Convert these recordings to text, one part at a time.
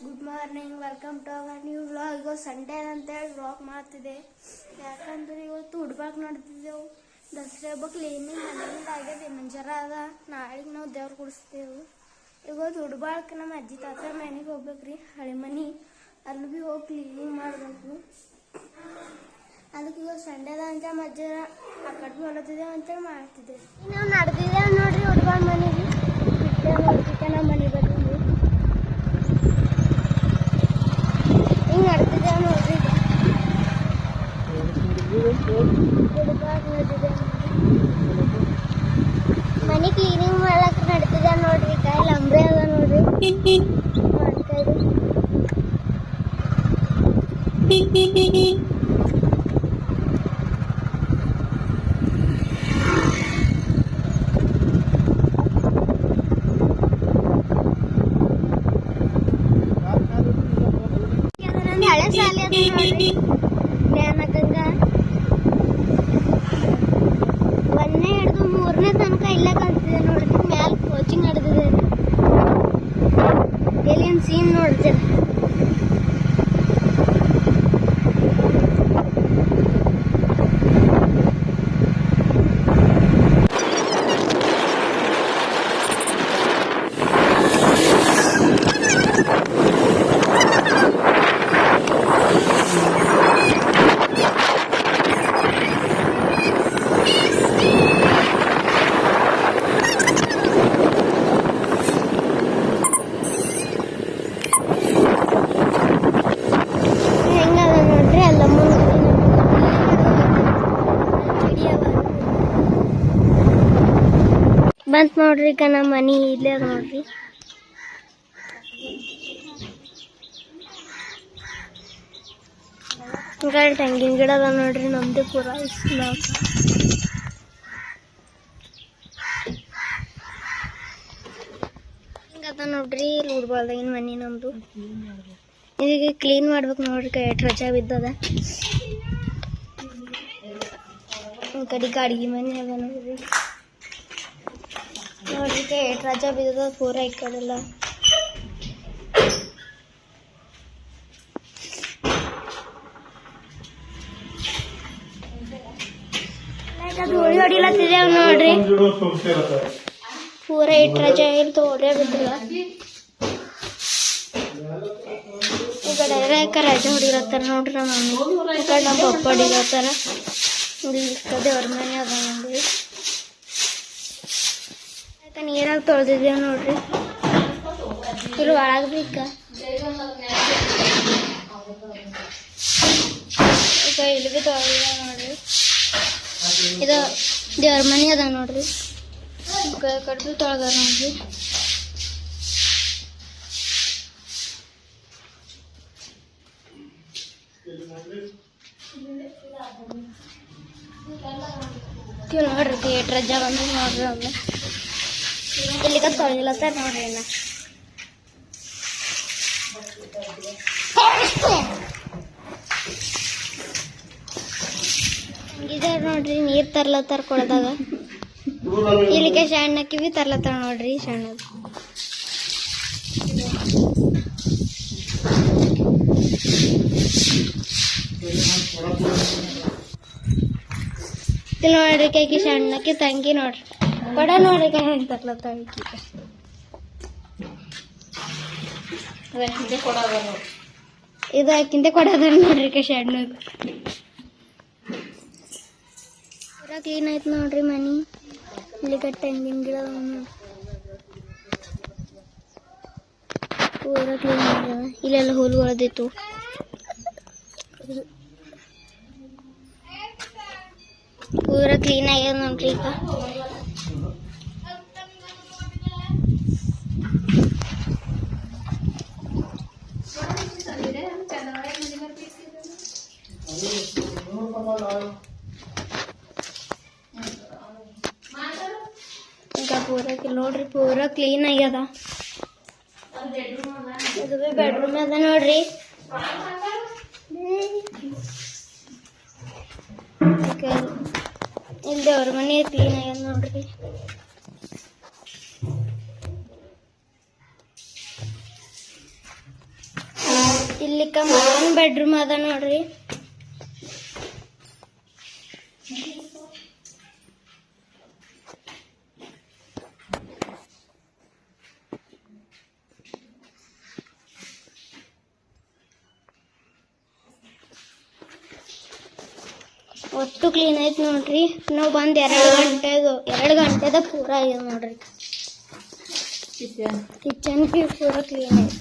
Good morning, welcome to our new vlog. ಇವತ್ತು Sunday ಅಂತೇಳಿ vlog ಮಾಡ್ತಿದ್ದೆ. ಯಾಕಂದ್ರೆ ಇವತ್ತು ಹುಡ್ಬಾಕ್ ನಡೆದಿದ್ದೆವು. ದಸರಾ ಹಬ್ಬ ಕ್ಲೀನಿಂಗ್ ಮನೆಯಿಂದ ಆಗ್ಯದ, ಮಂಜರ ಅದ. ನಾಳೆಗೆ ನಾವು ದೇವ್ರು ಕುಡಿಸ್ತೇವೆ. ಇವತ್ತು ಹುಡ್ಬಾಕ್ ನಮ್ಮ ಅಜ್ಜಿ ತಾತ ಮನೆಗೆ ಹೋಗ್ಬೇಕ್ರಿ, ಹಳೆ ಮನೆ. ಅಲ್ಲಿ ಭೀ ಹೋಗಿ ಕ್ಲೀನಿಂಗ್ ಮಾಡಬೇಕು. ಅದಕ್ಕೆ ಇವತ್ತು ಸಂಡೇದ ಅಂತ ಮಜ್ಜರ ಆ ಕಡೆ ಭೀ ಹೊಲತ್ತಿದ್ದೇವೆ ಅಂತೇಳಿ ಮಾಡ್ತಿದ್ದೆ. ನಾವು ನಡೆದಿದ್ದೇವೆ ನೋಡ್ರಿ ಹುಡ್ಬಾಕ್ ಮನೆಗೆ. ನೋಡ್ತಿದ್ದೆ ನಮ್ಮ ಮನೆ ಬಂದಿದ್ವಿ. ಹಿಂಗೆ ನಡೆದಿದ್ದೇವೆ ನೋಡ್ರಿ. ಮನೆ ಕ್ಲೀನಿಂಗ್ ಮಾಡಕ್ಕೆ ನಡ್ತಿದ್ದೆ ನೋಡ್ರಿ. ಕಾಯಿ ಲಂಬ್ರೆ ಅದ ನೋಡ್ರಿ. ಹಳೆ ಶಾಲೆ ಅದು ನೋಡ್ರಿ, ಜ್ಞಾನಗಂಗಾ. 1ನೇ ಹಿಡಿದು 3ನೇ ತನಕ ಇಲ್ಲೇ ಕಲ್ತಿದೆ ನೋಡ್ರಿ. ಮ್ಯಾಲ ಕೋಚಿಂಗ್ ನಡೆದಿದೆ. ಎಲ್ಲಿನ ಸೀನ್ ನೋಡ್ರಿ. ಬಂತ ನೋಡ್ರಿ. ಈಗ ನಮ್ಮ ಮನೆ ಇಲ್ಲೇ ಅದ ನೋಡ್ರಿ. ತೆಂಗಿನ ಗಿಡ ಅದ ನೋಡ್ರಿ. ನಮ್ದು ಪೂರ ಹಿಂಗದ ನೋಡ್ರಿ. ಇಲ್ಲಿ ಹುಡ್ಬಾಳ್ದಾಗಿನ ಮನೆ ನಮ್ದು. ಇದೀಗ ಕ್ಲೀನ್ ಮಾಡ್ಬೇಕು ನೋಡ್ರಿ. ಎಷ್ಟು ರಜಾ ಬಿದ್ದದ. ಈ ಕಡೆ ಅಡಿಗೆ ಮನೆ ಅದ ನೋಡ್ರಿ. ನೋಡ್ರಿ ಎಷ್ಟು ರಜಾ ಬಿದ್ದದ ಪೂರ. ಈ ಕಡೆಲ್ಲ ಧೂಳಿ ಹೊಡಿಲತ್ತಿದ್ದೇವೆ ನೋಡ್ರಿ. ಪೂರ ಇಟ್ಟು ರಜಾ ಇರ್ತು ಹೊಡೆ ಬಿದ್ದಿಲ್ಲ. ಈ ಕಡೆ ರಜಾ ಹೊಡಿಲತ್ತಾರ ನೋಡ್ರಿ. ನಮ್ಮ ಮಮ್ಮಿ ಈ ಕಡೆ ನಮ್ಮ ಪಪ್ಪ ಹೊಡಿಲತ್ತಾರ. ದೇವ್ರ ಮನೆ ಅದ ನೋಡ್ರಿ. ನೀರಾಗ ತೊಳೆದಿದ್ದೇವೆ ನೋಡ್ರಿ. ಇಲ್ಲಿ ಒಳಗೆ ಬೇಕ. ಈಗ ಇಲ್ಲಿ ಭೀ ತೊಳೆದಿದ್ದೇವೆ ನೋಡ್ರಿ. ಇದು ದೇವ್ರ ಮನೆ ಅದ ನೋಡ್ರಿ. ಕಡ್ದು ತೊಳೆದಾರ ನೋಡ್ರಿ. ನೋಡ್ರಿ ಎಷ್ಟು ರಜಾ ಬಂದು ನೋಡ್ರಿ. ಒಮ್ಮೆ ಇಲ್ಲಿಗ ತೊಳೆದಿಲ್ಲತ್ತಾರ ನೋಡ್ರಿ. ಹಂಗಿದೆ ನೋಡ್ರಿ. ನೀರ್ ತರ್ಲತ್ತಾರ ಕೊಳದಾಗ. ಇಲ್ಲಿಗೆ ಸಣ್ಣಕ್ಕಿ ಭೀ ತರ್ಲತ್ತಾರ ನೋಡ್ರಿ. ಸಣ್ಣದು ಇಲ್ಲಿ ನೋಡ್ರಿ. ಕೈಕಿ ಸಣ್ಣಕ್ಕಿ ತಂಗಿ ನೋಡ್ರಿ. ಕೊಡ ನೋಡ್ರಿ ಕೈ ಹೆಂಗೆ ತರ್ಲತ್ತಾಳ. ಇದು ಆಕಿಂತೆ ಕೊಡೋದ ನೋಡ್ರಿ. ಕೈ ಸಣ್ಣದು ಪೂರ ಕ್ಲೀನ್ ಆಯ್ತು ನೋಡ್ರಿ ಮನಿ. ಇಲ್ಲಿ ತೆಂಗಿನ ಗಿಡ ಪೂರ ಕ್ಲೀನ್ ಆಗ್ಯದ. ಇಲ್ಲೆಲ್ಲ ಹುಲ್ಗೊಳದಿತ್ತು. ಪೂರ ಕ್ಲೀನ್ ಆಗ್ಯದ ನೋಡ್ರಿ. ಈಗ ಪೂರ ನೋಡ್ರಿ. ಪೂರ ಕ್ಲೀನ್ ಆಗ್ಯದ. ಇದು ಭೀ ಬೆಡ್ರೂಮ್ ಅದ ನೋಡ್ರಿ. ಇಲ್ಲಿ ದೇವ್ರ ಮನೆ ಕ್ಲೀನ್ ಆಗ್ಯದ ನೋಡ್ರಿ. ಇಲ್ಲಿ ಮಾವನ್ ಬೆಡ್ರೂಮ್ ಅದ ನೋಡ್ರಿ. ಒಟ್ಟು ಕ್ಲೀನ್ ಐತಿ ನೋಡ್ರಿ. ನಾವು ಬಂದು 2 ಗಂಟೆದ ಪೂರ ಆಗ್ಯದ ನೋಡ್ರಿ. ಕಿಚನ್ ಬಿ ಪೂರ ಕ್ಲೀನ್ ಐತಿ.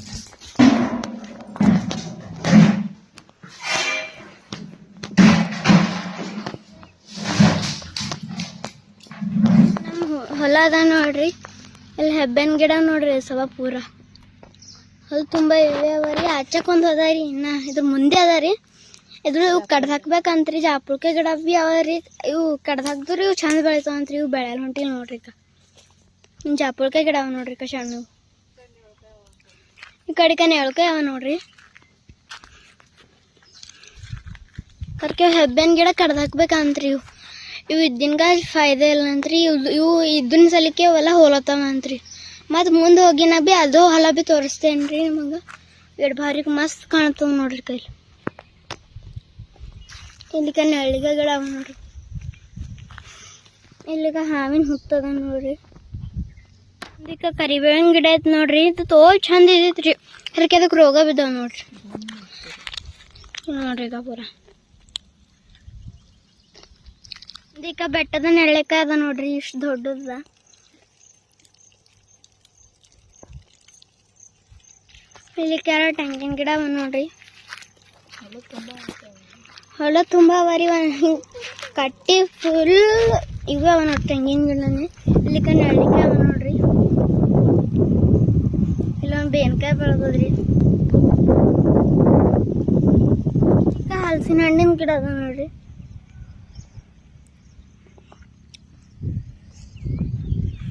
ನಮ್ಮ ಹೊಲ ಅದ ನೋಡ್ರಿ. ಇಲ್ಲಿ ಹೆಬ್ಬೆನ್ ಗಿಡ ನೋಡ್ರಿ ಪೂರ ಹೊಲ ತುಂಬ ಇವೆ ಅವರಿ. ಆಚಕೊಂದು ಅದ ರೀ, ಇನ್ನು ಇದ್ರ ಮುಂದೆ ಅದ ರೀ. ಇದ್ರ ಇವು ಕಡ್ದು ಹಾಕ್ಬೇಕಂತ್ರಿ. ಜಾಪುಳ್ಕೆ ಗಿಡ ಬಿ ಅವ ರೀ. ಇವು ಕಡ್ದು ಹಾಕ್ದ್ರಿ ಇವು ಚಂದ ಬೆಳಿತಾವಂತ್ರಿ. ಇವು ಬೆಳೆಯಲ್ಲ ಹೊಂಟಿಲ್ಲ ನೋಡ್ರಿ. ಇನ್ನು ಜಾಪುಳ್ಕೆ ಗಿಡ ಅವ ನೋಡ್ರಿ ಸಣ್ಣ. ಈ ಕಡೆ ನೆಳ್ಕೆ ಅವ ನೋಡ್ರಿ. ಅದಕ್ಕೆ ಹೆಬ್ಬೆನ್ ಗಿಡ ಕಡ್ದು ಹಾಕ್ಬೇಕಂತ್ರಿ. ಇವು ಇದ್ದಿನ್ಗ ಫಾಯ್ದೆ ಇಲ್ಲ ಅಂತ್ರಿ. ಇವು ಇದನ್ನ ಸಲಿಕೆ ಅವೆಲ್ಲ ಹೋಲತ್ತಾವಂತ್ರಿ. ಮತ್ತು ಮುಂದೆ ಹೋಗಿನ ಬಿ ಅದು ಹೊಲ ಬಿ ತೋರಿಸ್ತೇನೆ ರೀ ನಿಮಗೆ. ಎರಡು ಭಾರಿ ಮಸ್ತ್ ಕಾಣ್ತವ ನೋಡ್ರಿ ಕೈಲಿ. ಇಲ್ಲಿಗ ನೆಳ್ಳಿಗೆ ಗಿಡ ಅವ ನೋಡ್ರಿ. ಇಲ್ಲಿಗ ಹಾವಿನ ಹುತ್ತದ ನೋಡ್ರಿ. ಇದಕ್ಕೆ ಕರಿಬೇವಿನ ಗಿಡ ಐತೆ ನೋಡ್ರಿ. ಇದು ತೋಲ್ ಚಂದ ಇದೈತ್ರಿ. ಅದಕ್ಕೆ ಅದಕ್ಕೆ ರೋಗ ಬಿದ್ದಾವ ನೋಡ್ರಿ. ನೋಡ್ರಿ ಈಗ ಪೂರ ಇದಕ್ಕೆ ಬೆಟ್ಟದ ನೆಳ್ಳಿಕಾಯಿ ಅದ ನೋಡ್ರಿ. ಇಷ್ಟು ದೊಡ್ಡದ. ಇಲ್ಲಿ ತೆಂಗಿನ ಗಿಡ ಅವ ನೋಡ್ರಿ. ಹೊಲ ತುಂಬ ಅವರಿ. ಕಟ್ಟಿ ಫುಲ್ ಇವು ಅವ ನೋಡ್ರಿ ತೆಂಗಿನ ಗಿಡನೇ. ಇಲ್ಲಿ ನೆಳ್ಳಿಕಾಯಿ ಅವ ನೋಡ್ರಿ. ಇಲ್ಲೊಂದು ಬೇನ್ಕಾಯಿ ಬೆಳೆದ್ರಿ. ಚಿಕ್ಕ ಹಲಸಿನ ಹಣ್ಣಿನ ಗಿಡ ಅದ ನೋಡ್ರಿ.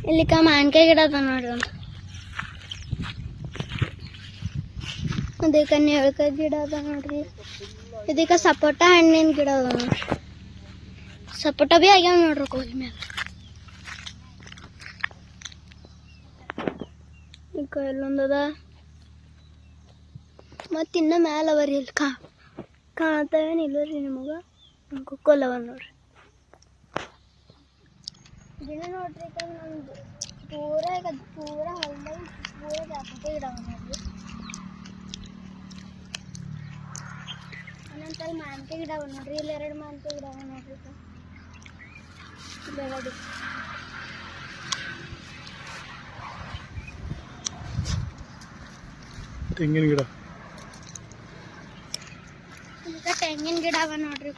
ಇಲ್ಲಿ ಮಾವಿನಕಾಯಿ ಗಿಡ ಅದ ನೋಡ್ರಿ. ಅದಕ್ಕೆ ನೆಳ್ಳಿಕಾಯಿ ಗಿಡ ಅದ ನೋಡ್ರಿ. ಇದಕ್ಕೆ ಸಪೋಟ ಹಣ್ಣಿನ ಗಿಡ ಅದ ನೋಡ್ರಿ. ಸಪೋಟ ಬಿ ಆಗ್ಯಾವ ನೋಡ್ರಿ ಕೋಲ್ ಮ್ಯಾಲ. ಈಗ ಇಲ್ಲೊಂದದ ಮತ್ತು ಇನ್ನ ಮ್ಯಾಲ ಅವರಿ. ಇಲ್ಲಿ ಕಾಣ್ತಾವೇನಿಲ್ಲ ರೀ ನಿಮಗೆ. ಕೊಕ್ಕಲ್ ಅವ ನೋಡ್ರಿ. ಗಿಡ ನೋಡ್ರಿ ನಮ್ದು ಪೂರ ಈಗ ಪೂರ ಹೊಲ್ದಾಗ ಪೂರ ಜಾಪುಳ್ಕೆ ಗಿಡ ಅವ ನೋಡ್ರಿ. ಒಂದೊಂದ್ಸಲ ಮಾವಿನಕಾಯಿ ಗಿಡ ಅವ ನೋಡ್ರಿ. ಇಲ್ಲಿ 2 ಮಾವಿನಕಾಯಿ ಗಿಡ ಅವ ನೋಡ್ರಿ. ಬೆಳಡಿ ತೆಂಗಿನ ಗಿಡ. ಈಗ ತೆಂಗಿನ ಗಿಡ ಅವ ನೋಡ್ರಿ.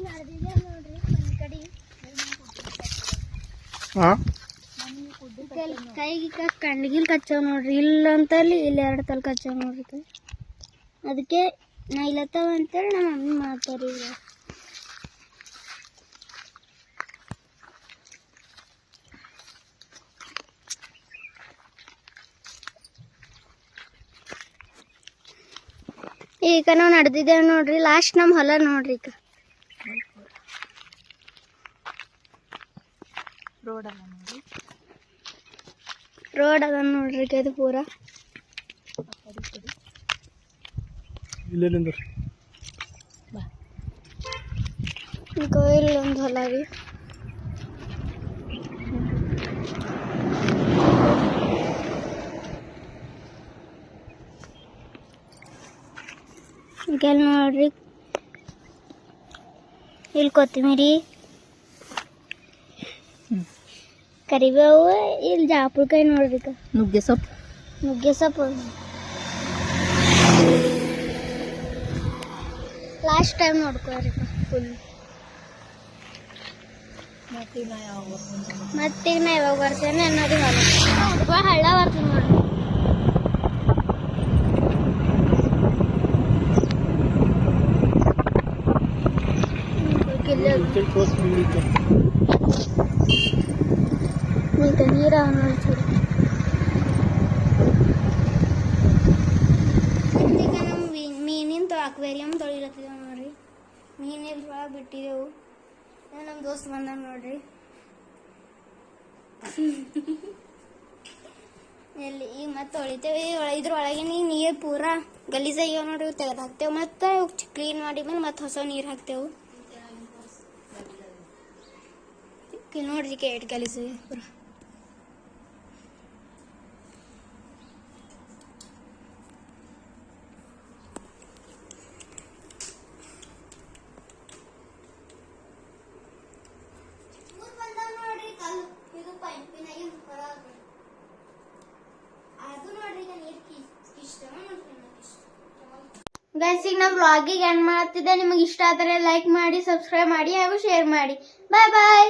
ನಡೆದಿದೆ ನೋಡ್ರಿ ಮನೆ ಕಡೆ. ಕೈಗೆ ಕಣ್ಣಿಗಿಲ್ ಕಚ್ಚವ ನೋಡ್ರಿ. ಇಲ್ಲಂತಲ್ಲಿ ಇಲ್ಲಿ 2 ತಲೆ ಕಚ್ಚವ ನೋಡ್ರಿ. ಅದಕ್ಕೆ ನಾ ಇಲ್ಲತ್ತವ ಅಂತೇಳಿ ನಮ್ಮ ಮಮ್ಮಿ ಮಾಡ್ತಾರೆ. ಈಗ ನಾವು ನಡೆದಿದ್ದೇವೆ ನೋಡ್ರಿ. ಲಾಸ್ಟ್ ನಮ್ಮ ಹೊಲ ನೋಡ್ರಿ. ಈಗ ರೋಡ್ ಅದ ನೋಡ್ರಿ. ಅದು ಪೂರ ಇಲ್ಲೊಂದು ಹೊಲ ರೀ. ಈಗ ನೋಡ್ರಿ ಇಲ್ಲಿ ಕೊತ್ತಂಬರಿ, ಕರಿಬೇವು, ಇಲ್ಲಿ ಜಾಪುಳ್ಕಾಯಿ ನೋಡ್ರಿ. ನುಗ್ಗೆ ಸೊಪ್ಪು ಲಾಸ್ಟ್ ಟೈಮ್ ನೋಡ್ಕೊಳ್ರಿ ಫುಲ್. ಮತ್ತೀಗ ನಾ ಯಾವಾಗ ಬರ್ತೇನೆ ಅನ್ನೋದು ಹೊಲ ಹಳ್ಳ ಬರ್ತೀನಿ ನೋಡ್ರಿ. ನೀರ ನೋಡ್ತೀವಿ. ಈಗ ನಮ್ಮ ಮೀನಿನ ಅಕ್ವೇರಿಯಂ ತೊಳಿಲತ್ತಿದ್ದೇವೆ ನೋಡ್ರಿ. ಮೀನಿನ ಒಳಗೆ ಬಿಟ್ಟಿದ್ದೆವು. ನಮ್ಮ ದೋಸ್ತ್ ಬಂದ ನೋಡ್ರಿ. ಎಲ್ಲಿ ಈಗ ಮತ್ತೆ ತೊಳಿತೇವೆ ಇದ್ರೊಳಗೆ ನೀರು ಪೂರಾ ಗಲೀಜಾಗ್ಯಾವ ನೋಡ್ರಿ ತೆಗೆದು ಹಾಕ್ತೇವೆ ಮತ್ತೆ ಕ್ಲೀನ್ ಮಾಡಿ ಮೇಲೆ ಮತ್ತೆ ಹೊಸ ನೀರು ಹಾಕ್ತೇವೆ ನೋಡ್ರಿ ಕೇಟ್ ಗಲೀಜಾಗ ಪೂರಾ ಗೈಸ್ ಈಗ ನಾವು ವ್ಲಾಗಿಗೆ ಎಂಡ್ ಮಾಡ್ತಿದ್ದೆ ನಿಮಗೆ ಇಷ್ಟ ಆದರೆ ಲೈಕ್ ಮಾಡಿ ಸಬ್ಸ್ಕ್ರೈಬ್ ಮಾಡಿ ಹಾಗೂ ಶೇರ್ ಮಾಡಿ ಬಾಯ್ ಬಾಯ್